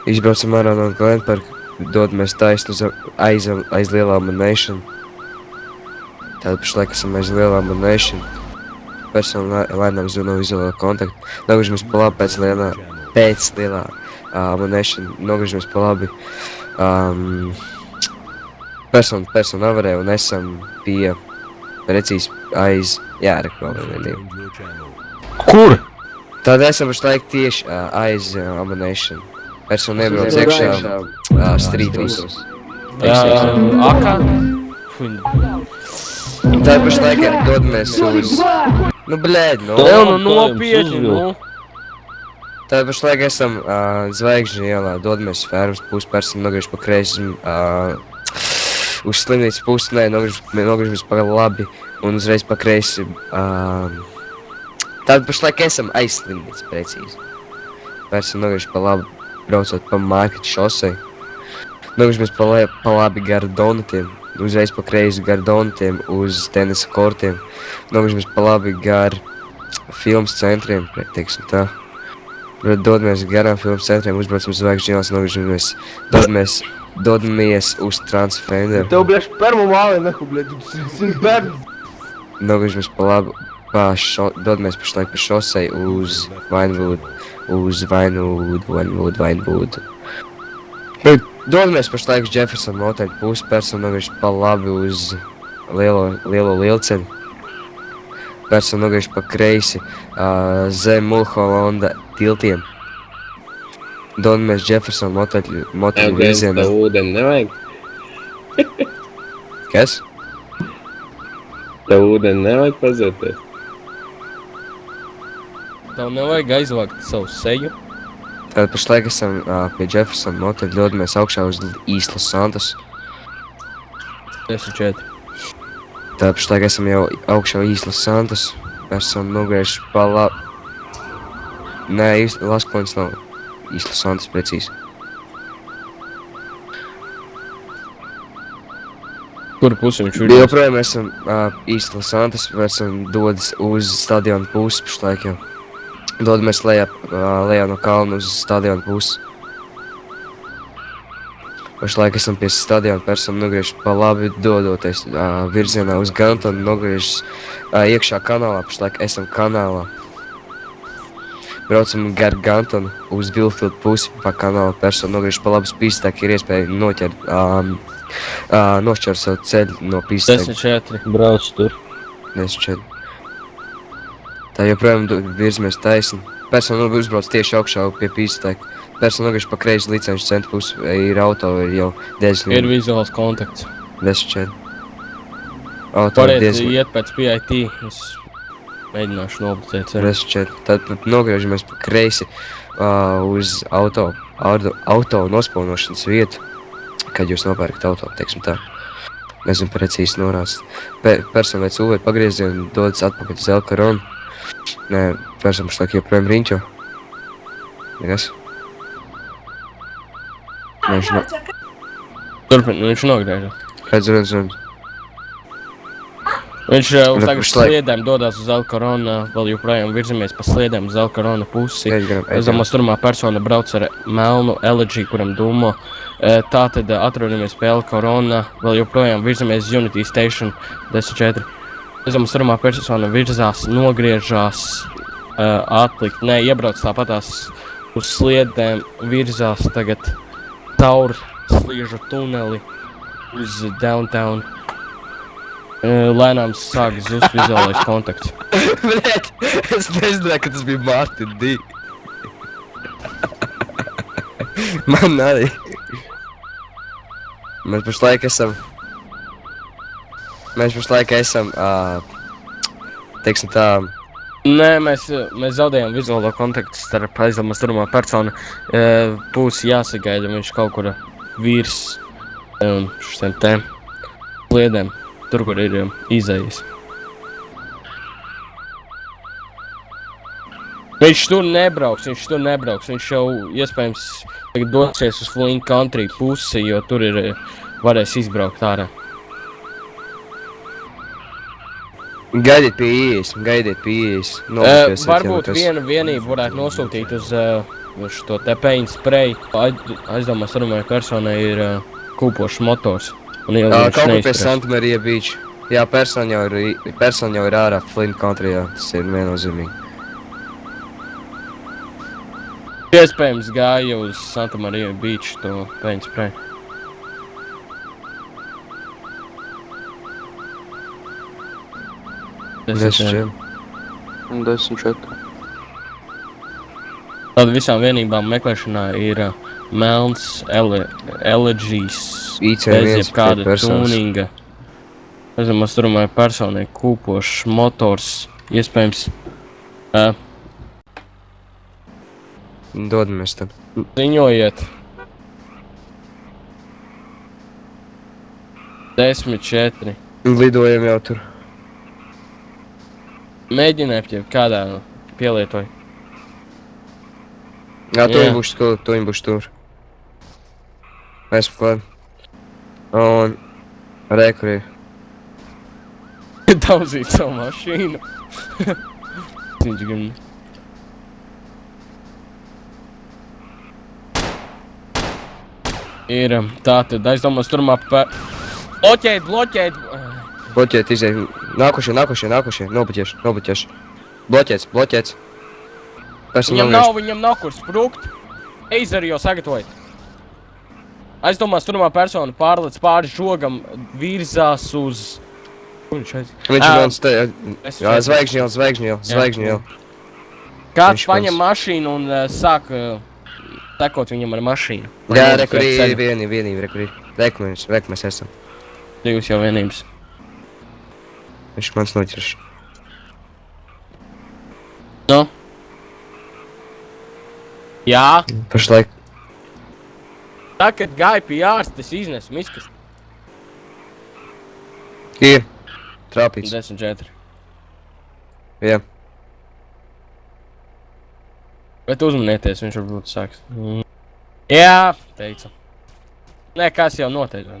Izbraucam ārā no Glenparka, dodamies taisni aiz lielā Manation. Tātad pašlaik esam aiz lielā Manation. Persona lēnām zūd no vizuālā kontakta. Nogriežamies pa labi pēc lielā Manation. Nogriežamies pa labi. Persona avarē un esam pie precīzi aiz jāreka. Kur? Tad esam pašlaik tieši aiz Ammunition. Persona iebrauc iekšā strītos. Akā? Tad pašlaik dodamies uz... Nu, blēd, nu. Nopietni, nu. Tad pašlaik esam Zvaigžņu ielā, dodamies fermas pusi, persona nogriež pa kreisi uz slimnīcas pusi, nē, nogriežamies pa labi un uzreiz pa kreisi. Tad pašlaik esam aiz slimnīcas, precīzi. Persona nogriež pa labi, braucot pa Marketa šosei. Nogriežamies pa labi gar donatiem, uzreiz pa kreisi gar donatiem uz tenisa kortiem. Nogriežamies pa labi gar filmas centriem, teiksim tā. Dodamies garām filmas centriem, uzbraucam Zvaigžņu ielas, nogriežamies, dodamies uz Transfenderu. Tev, bļaš, permu mālē neku, bļaš, sin bērns. Nogriežamies pa labi, dodamies pašlaik pa šosei uz Vinewood. Dodamies pašlaik uz Jefferson moteļu pusi, persona nogriež pa labi uz lielo lielceļu. Persona nogriež pa kreisi zem Mulholanda tiltiem. Dodamies Jefferson moteļu virzienā. Tev ūdeni nevajag? Kas? Tev ūdeni nevajag pazēties? Tev nevajag aizvākt savu seju. Tad pašlaik esam pie Jefferson moteļu, dodamies augšā uz Islas Santos. 10-4. Tad pašlaik esam jau augšā Islas Santos. Persona nogriež pa labi. Nē, Laskloņas nav. Islas Santos precīzi. Kur pusi viņš ir? Joprojām esam Islas Santos, esam dodas uz stadionu pusi pašlaik jau. Dodamies lejā no kalna uz stadionu pusi. Pašlaik esam pie stadiona, persona nogriež pa labi, dodoties virzienā uz Gantonu, nogriežas iekšā kanālā, pašlaik esam kanālā. Braucam gar Gantonu uz Vilfield pusi pa kanālu, persona nogriež pa labi spīstāk, ir iespēja nošķert savu ceļu no pīstāk. 10-4. Brauc tur. 10-4. Tā joprojām virzamies taisni. Persona uzbrauc tieši augšā pie pīstāk. Persona nogriež pa kreisi licenšu centru pusi, ir auto, ir jau 10 Ir vizuāls kontakts. 10-4. Auto ir Pareizi iet pēc PIT, es mēģināšu noblicēt ceļu. 10-4. Tad nogriežamies pa kreisi uz auto nospaunošanas vietu, kad jūs nopērkat auto, teiksim tā. Nezinu precīzi norāst. Persona veic UV pagriezienu, dodas atpakaļ uz El Coronu. Nē, persona pašlaik joprojām riņķo. Nekas? Turpin, viņš nogriežas. Redzu. Viņš tagad sliedēm dodās uz El Corona, vēl joprojām virzamies pa sliedēm uz El Corona pusi. Zamos turmā persona brauc ar melnu Elegy, kuram dūmo. Tātad atrodamies pie El Corona, vēl joprojām virzamies uz Unity Station 10-4. Zamos turmā persona virzās, nogriežās, iebrauc tāpatās uz sliedēm, virzās tagad caur sliežu tuneli uz downtown. Lēnām sāk zust vizuālais kontakts. Bļēt, es nezināju, ka tas bija Martin D. Man arī. Mēs pašlaik esam, teiksim tā... Nē, mēs zaudējām vizuālo kontaktu starp aizlamas turmā personu. Būs jāsagaida, viņš kaut kur virs šitiem te sliedēm, tur, kur ir izējas. Viņš tur nebrauks, viņš jau iespējams dosies uz Flint Country pusi, jo tur varēs izbraukt ārā. Gaidiet pie ieejas. Varbūt vienu vienību varētu nosūtīt uz Uz to te paint spray. Aizdomās sarunāja personai ir kūpošs motors. Un jau Kaut viņš kur pie neizturēs. Santa Marija Beach. Jā, persona jau ir ārā Flint Countryjā, tas ir viennozīmīgi. Iespējams gāja uz Santa Marija Beach to paint spray. Desmit. 10-4. Tad visām vienībām meklēšanā ir melns LGs bez IC1 jebkāda personas. tuninga. Aizdomās turmāja personai kūpošs motors. Iespējams Dodamies tad. ziņojiet. 10-4. Lidojam jau tur. Mēģiniet jau kādā pielietoju. Jā, tu Jā. viņi būs tur, tu viņi būs tur. Esmu klāt. Un rekur ir. Daudzīt savu mašīnu. Viņš gan... Ir tātad aizdomās turmā bloķēt. Bloķēt, izēj. Nākošie. Nobuķieši. Bloķēts. Viņam nav kur sprukt. Eizeru jau sagatavojat. Aizdomās turmā persona pārlec pāri žogam, virzās uz... Kur viņš aiz? Viņš ir viens te. Es Jā, šeit- zvaigžņi jau. Kāds Viņš paņem mans- mašīnu un sāk tekot viņam ar mašīnu. Jā, rekur ir vienība, rekur ir. Reku mēs esam. Divas jau vienības. Viņš mans noķerš. Nu? Jā, Pašlaik. tā, kad gāja pie ārsta, es iznesu miskas. Ir. Trāpīts. 10-4. Jā. Bet uzmanieties, viņš varbūt sāks. Jā, teica. Nē, kas jau noteica.